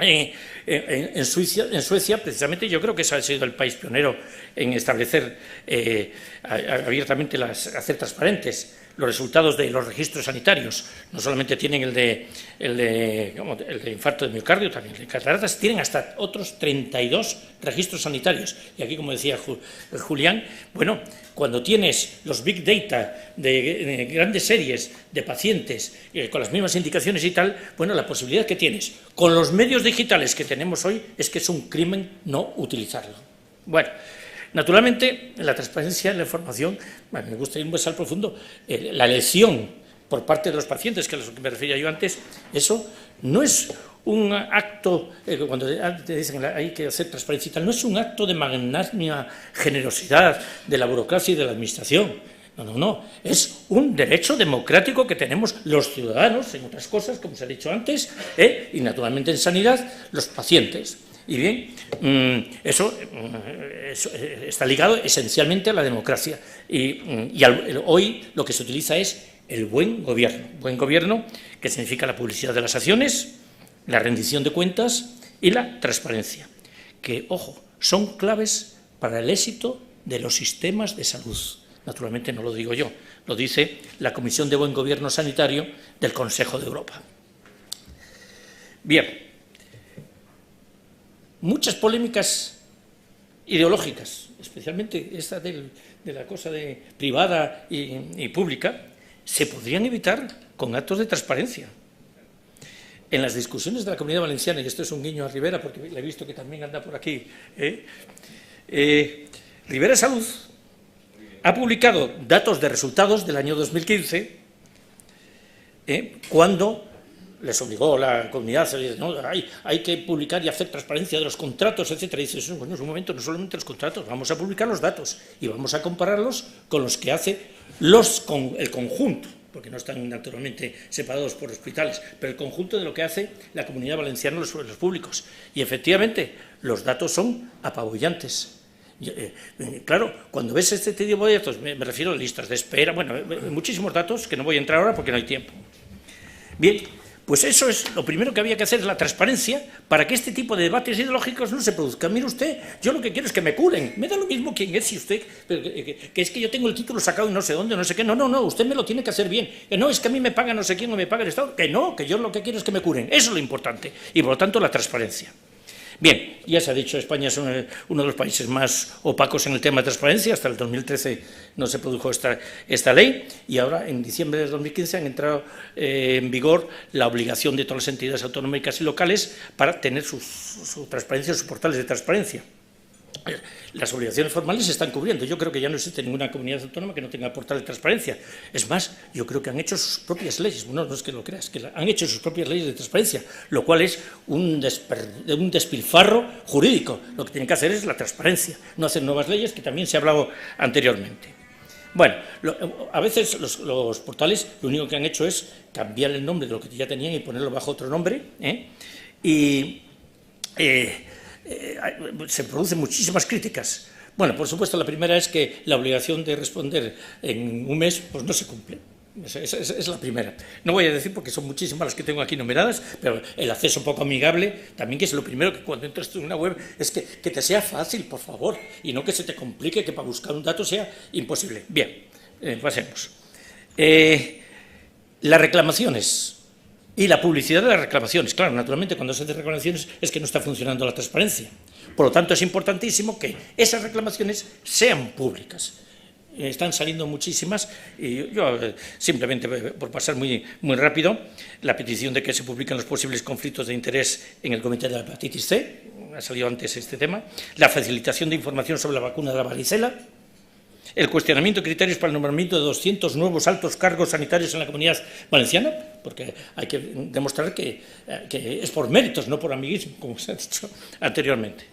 S3: en Suecia, precisamente, yo creo que ese ha sido el país pionero en establecer abiertamente, hacer transparentes los resultados de los registros sanitarios. No solamente tienen el de infarto de miocardio, también el de cataratas, tienen hasta otros 32 registros sanitarios. Y aquí, como decía Julián, bueno, cuando tienes los big data de grandes series de pacientes con las mismas indicaciones y tal, bueno, la posibilidad que tienes con los medios digitales que tenemos hoy es que es un crimen no utilizarlo. Bueno, naturalmente, la transparencia en la información, me gusta ir más al profundo, la elección por parte de los pacientes, que es a lo que me refería yo antes, eso no es un acto, cuando te dicen hay que hacer transparencia y tal, no es un acto de magnánima generosidad de la burocracia y de la administración. No, es un derecho democrático que tenemos los ciudadanos, en otras cosas, como se ha dicho antes, y naturalmente en sanidad, los pacientes. Y bien, eso está ligado esencialmente a la democracia. Y hoy lo que se utiliza es el buen gobierno. Buen gobierno, que significa la publicidad de las acciones, la rendición de cuentas y la transparencia. Que, ojo, son claves para el éxito de los sistemas de salud. Naturalmente no lo digo yo, lo dice la Comisión de Buen Gobierno Sanitario del Consejo de Europa. Bien. Muchas polémicas ideológicas, especialmente esta de la cosa privada y pública, se podrían evitar con actos de transparencia. En las discusiones de la Comunidad Valenciana, y esto es un guiño a Rivera, porque le he visto que también anda por aquí, Rivera Salud ha publicado datos de resultados del año 2015, cuando les obligó la comunidad, no, hay que publicar y hacer transparencia de los contratos, etcétera. Y dices, bueno, es un momento, no solamente los contratos, vamos a publicar los datos y vamos a compararlos con los que hace con el conjunto, porque no están naturalmente separados por hospitales, pero el conjunto de lo que hace la Comunidad Valenciana los públicos. Y efectivamente, los datos son apabullantes. Claro, cuando ves este tipo de datos, me refiero a listas de espera, bueno, muchísimos datos que no voy a entrar ahora porque no hay tiempo. Bien, pues eso es lo primero que había que hacer, la transparencia, para que este tipo de debates ideológicos no se produzcan. Mire usted, yo lo que quiero es que me curen, me da lo mismo quién es, si usted, que es que yo tengo el título sacado y no sé dónde, no sé qué, no, usted me lo tiene que hacer bien, que no, es que a mí me paga no sé quién o me paga el Estado, que no, que yo lo que quiero es que me curen, eso es lo importante, y por lo tanto la transparencia. Bien, ya se ha dicho, España es uno de los países más opacos en el tema de transparencia. Hasta el 2013 no se produjo esta ley y ahora, en diciembre de 2015, han entrado en vigor la obligación de todas las entidades autonómicas y locales para tener su transparencia, sus portales de transparencia. Las obligaciones formales se están cubriendo. Yo creo que ya no existe ninguna comunidad autónoma que no tenga portal de transparencia. Es más, yo creo que han hecho sus propias leyes. Bueno, no es que lo creas, que han hecho sus propias leyes de transparencia, lo cual es un despilfarro jurídico. Lo que tienen que hacer es la transparencia, no hacer nuevas leyes, que también se ha hablado anteriormente. Bueno, a veces los portales lo único que han hecho es cambiar el nombre de lo que ya tenían y ponerlo bajo otro nombre, se producen muchísimas críticas. Bueno, por supuesto, la primera es que la obligación de responder en un mes pues no se cumple. Es la primera. No voy a decir porque son muchísimas las que tengo aquí numeradas, pero el acceso poco amigable también, que es lo primero, que cuando entras en una web es que te sea fácil, por favor, y no que se te complique, que para buscar un dato sea imposible. Bien, pasemos. Las reclamaciones y la publicidad de las reclamaciones. Claro, naturalmente, cuando se hacen reclamaciones es que no está funcionando la transparencia. Por lo tanto, es importantísimo que esas reclamaciones sean públicas. Están saliendo muchísimas y yo simplemente, por pasar muy rápido, la petición de que se publiquen los posibles conflictos de interés en el Comité de la Hepatitis C, ha salido antes este tema, la facilitación de información sobre la vacuna de la varicela, el cuestionamiento de criterios para el nombramiento de 200 nuevos altos cargos sanitarios en la Comunidad Valenciana, porque hay que demostrar que es por méritos, no por amiguismo, como se ha dicho anteriormente.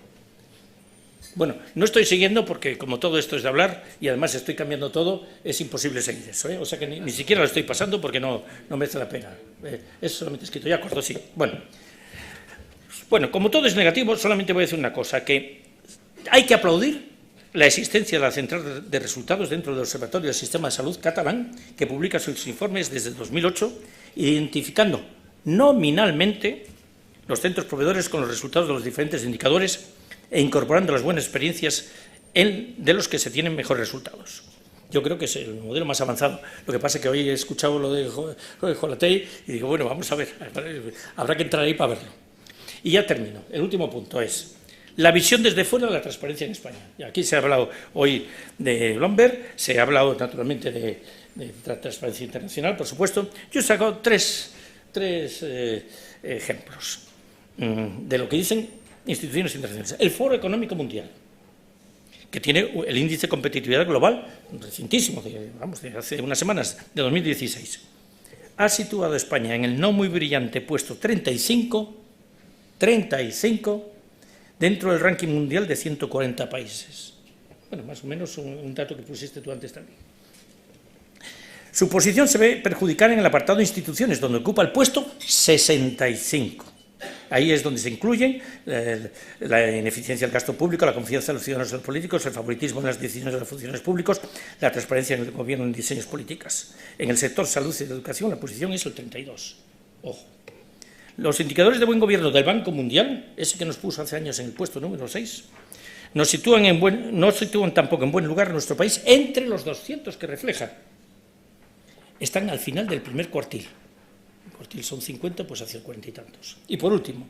S3: Bueno, no estoy siguiendo porque como todo esto es de hablar y además estoy cambiando todo, es imposible seguir eso, ¿eh? O sea que ni siquiera lo estoy pasando porque no merece la pena. Es solamente escrito, ya acuerdo, sí. Bueno, como todo es negativo, solamente voy a decir una cosa, que hay que aplaudir la existencia de la Central de Resultados dentro del Observatorio del Sistema de Salud catalán, que publica sus informes desde 2008, identificando nominalmente los centros proveedores con los resultados de los diferentes indicadores e incorporando las buenas experiencias de los que se tienen mejores resultados. Yo creo que es el modelo más avanzado. Lo que pasa es que hoy he escuchado lo de Jolatey y digo, bueno, vamos a ver, habrá que entrar ahí para verlo. Y ya termino. El último punto es la visión desde fuera de la transparencia en España. Y aquí se ha hablado hoy de Bloomberg, se ha hablado naturalmente de transparencia internacional, por supuesto. Yo he sacado tres ejemplos de lo que dicen instituciones internacionales. El Foro Económico Mundial, que tiene el índice de competitividad global recientísimo, de hace unas semanas, de 2016, ha situado a España en el no muy brillante puesto 35 dentro del ranking mundial de 140 países. Bueno, más o menos un dato que pusiste tú antes también. Su posición se ve perjudicada en el apartado de instituciones, donde ocupa el puesto 65. Ahí es donde se incluyen la ineficiencia del gasto público, la confianza de los ciudadanos en los políticos, el favoritismo en las decisiones de los funcionarios públicos, la transparencia en el gobierno en diseños políticas. En el sector salud y educación la posición es el 32. Ojo. Los indicadores de buen gobierno del Banco Mundial, ese que nos puso hace años en el puesto número 6, no sitúan tampoco en buen lugar nuestro país entre los 200 que refleja. Están al final del primer cuartil. El cuartil son 50, pues hacia 40 y tantos. Y por último,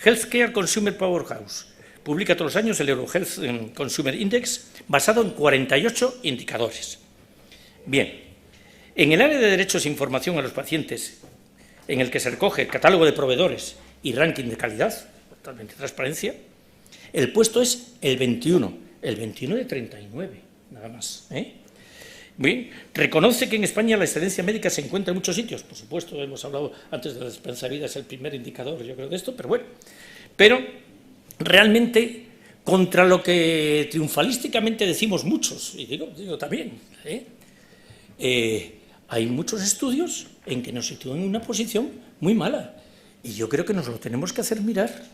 S3: Healthcare Consumer Powerhouse publica todos los años el Eurohealth Consumer Index basado en 48 indicadores. Bien, en el área de derechos e información a los pacientes, en el que se recoge el catálogo de proveedores y ranking de calidad, totalmente transparencia, el puesto es el 21 de 39, nada más, ¿eh? Bien, reconoce que en España la excelencia médica se encuentra en muchos sitios, por supuesto, hemos hablado antes de la esperanza de vida, es el primer indicador, yo creo, de esto, pero bueno, pero realmente contra lo que triunfalísticamente decimos muchos, y digo también, hay muchos estudios en que nos sitúan en una posición muy mala, y yo creo que nos lo tenemos que hacer mirar,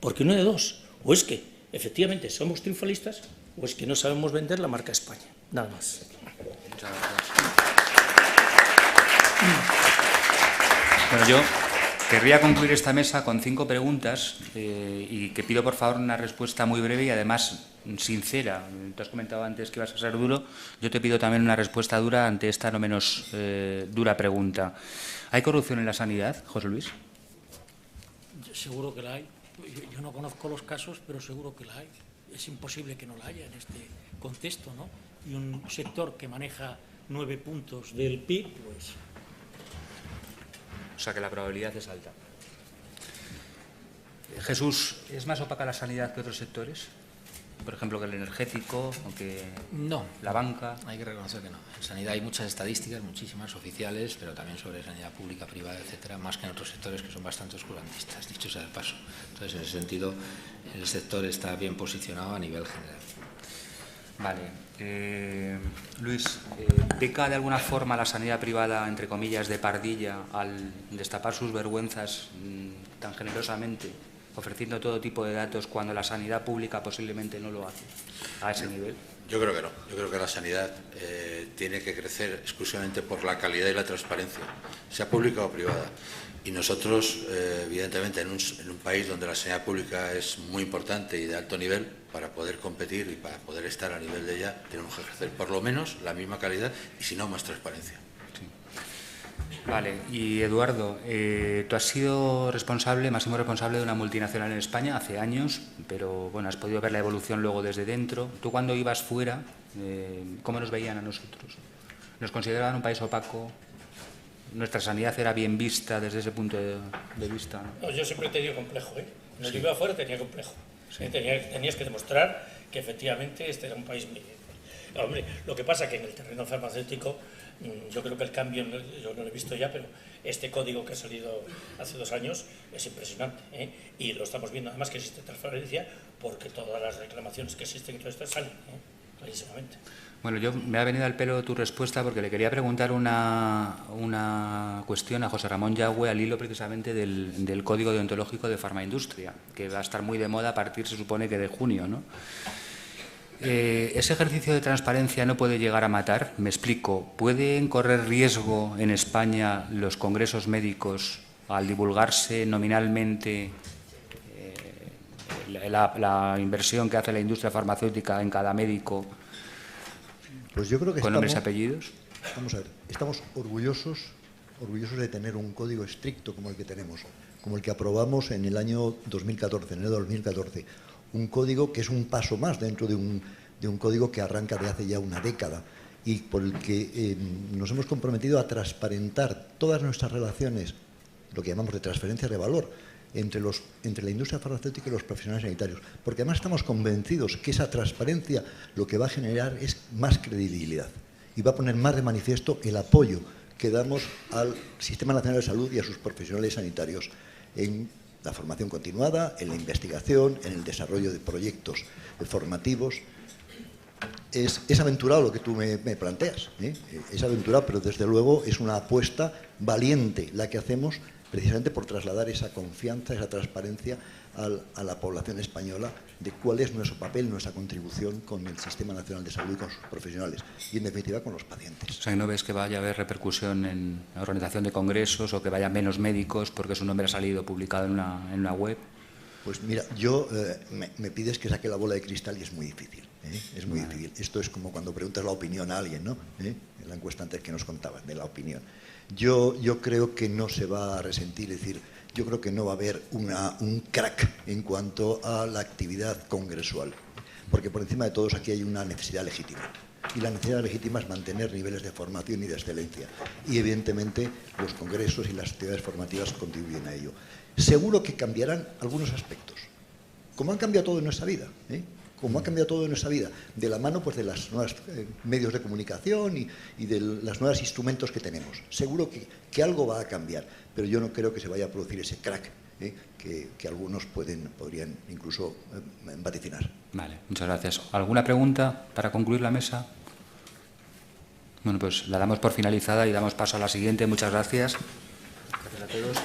S3: porque uno de dos, o es que efectivamente somos triunfalistas, o es que no sabemos vender la marca España, nada más.
S1: Muchas gracias. Bueno, yo querría concluir esta mesa con 5 preguntas y que pido por favor una respuesta muy breve y además sincera. Tú has comentado antes que ibas a ser duro, yo te pido también una respuesta dura ante esta no menos dura pregunta. ¿Hay corrupción en la sanidad, José Luis?
S3: Seguro que la hay. Yo no conozco los casos, pero seguro que la hay. Es imposible que no la haya en este contexto, ¿no? Y un sector que maneja 9 puntos del PIB, pues...
S1: O sea que la probabilidad es alta. Jesús, ¿es más opaca la sanidad que otros sectores? Por ejemplo, que el energético o que
S2: No,
S1: la banca.
S2: hay que reconocer que no. En sanidad hay muchas estadísticas, muchísimas oficiales, pero también sobre sanidad pública, privada, etcétera, más que en otros sectores que son bastante oscurantistas, dicho sea de paso. Entonces, en ese sentido, el sector está bien posicionado a nivel general.
S1: Vale. Luis, ¿peca de alguna forma la sanidad privada, entre comillas, de pardilla al destapar sus vergüenzas tan generosamente, ofreciendo todo tipo de datos cuando la sanidad pública posiblemente no lo hace a ese nivel?
S4: Yo creo que no. Yo creo que la sanidad tiene que crecer exclusivamente por la calidad y la transparencia, sea pública o privada. Y nosotros, evidentemente, en un país donde la sanidad pública es muy importante y de alto nivel, para poder competir y para poder estar a nivel de ella, tenemos que ejercer por lo menos la misma calidad y, si no, más transparencia.
S1: Sí. Vale. Y, Eduardo, tú has sido máximo responsable de una multinacional en España hace años, pero bueno, has podido ver la evolución luego desde dentro. Tú, cuando ibas fuera, ¿cómo nos veían a nosotros? ¿Nos consideraban un país opaco? ¿Nuestra sanidad era bien vista desde ese punto de vista?
S3: No, yo siempre he tenido complejo, ¿eh? Cuando yo iba afuera tenía complejo. Sí. Tenías que demostrar que efectivamente este era un país muy bien. Hombre, lo que pasa es que en el terreno farmacéutico yo creo que el cambio, yo no lo he visto ya, pero este código que ha salido hace 2 años es impresionante, ¿eh? Y lo estamos viendo además que existe transparencia porque todas las reclamaciones que existen y todo esto salen, clarísimamente.
S1: Bueno, me ha venido al pelo tu respuesta porque le quería preguntar una cuestión a José Ramón Yagüe al hilo precisamente del Código Deontológico de Farmaindustria, que va a estar muy de moda a partir, se supone, que de junio, ¿no? ¿Ese ejercicio de transparencia no puede llegar a matar? Me explico. ¿Pueden correr riesgo en España los congresos médicos al divulgarse nominalmente la inversión que hace la industria farmacéutica en cada médico?
S5: Pues yo creo que
S1: ¿Con nombres y apellidos?
S5: Vamos a ver, estamos orgullosos de tener un código estricto como el que tenemos, como el que aprobamos en el año 2014, en el 2014. Un código que es un paso más dentro de un código que arranca de hace ya una década y por el que nos hemos comprometido a transparentar todas nuestras relaciones, lo que llamamos de transferencias de valor, entre la industria farmacéutica y los profesionales sanitarios, porque además estamos convencidos que esa transparencia lo que va a generar es más credibilidad y va a poner más de manifiesto el apoyo que damos al Sistema Nacional de Salud y a sus profesionales sanitarios en la formación continuada, en la investigación, en el desarrollo de proyectos formativos. Es aventurado lo que tú me planteas, ¿eh? Es aventurado, pero desde luego es una apuesta valiente la que hacemos precisamente por trasladar esa confianza, esa transparencia a la población española de cuál es nuestro papel, nuestra contribución con el Sistema Nacional de Salud y con sus profesionales y, en definitiva, con los pacientes.
S1: O sea, ¿no ves que vaya a haber repercusión en la organización de congresos o que vaya menos médicos porque su nombre ha salido publicado en una web?
S5: Pues mira, yo me pides que saque la bola de cristal y es muy difícil, ¿eh? Es muy difícil. Esto es como cuando preguntas la opinión a alguien, ¿no? En la encuesta antes que nos contaban de la opinión. Yo creo que no se va a resentir, es decir, yo creo que no va a haber un crack en cuanto a la actividad congresual, porque por encima de todos aquí hay una necesidad legítima. Y la necesidad legítima es mantener niveles de formación y de excelencia. Y evidentemente los congresos y las actividades formativas contribuyen a ello. Seguro que cambiarán algunos aspectos, como han cambiado todo en nuestra vida, ¿eh? Como ha cambiado todo en nuestra vida, de la mano pues, de los nuevos medios de comunicación y de los nuevos instrumentos que tenemos. Seguro que algo va a cambiar, pero yo no creo que se vaya a producir ese crack que algunos podrían incluso vaticinar.
S1: Vale, muchas gracias. ¿Alguna pregunta para concluir la mesa? Bueno, pues la damos por finalizada y damos paso a la siguiente. Muchas gracias. Gracias a todos.